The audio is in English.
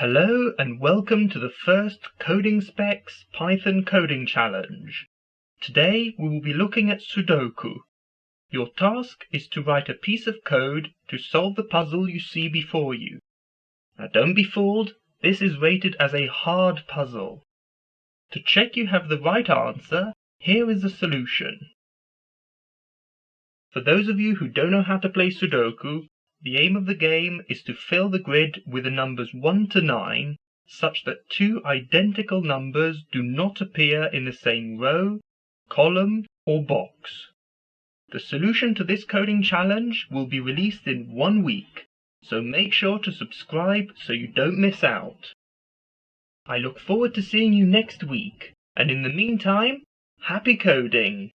Hello and welcome to the first Coding Specs Python Coding Challenge. Today we will be looking at Sudoku. Your task is to write a piece of code to solve the puzzle you see before you. Now don't be fooled, this is rated as a hard puzzle. To check you have the right answer, here is the solution. For those of you who don't know how to play Sudoku, the aim of the game is to fill the grid with the numbers 1 to 9 such that two identical numbers do not appear in the same row, column, or box. The solution to this coding challenge will be released in 1 week, so make sure to subscribe so you don't miss out. I look forward to seeing you next week, and in the meantime, happy coding!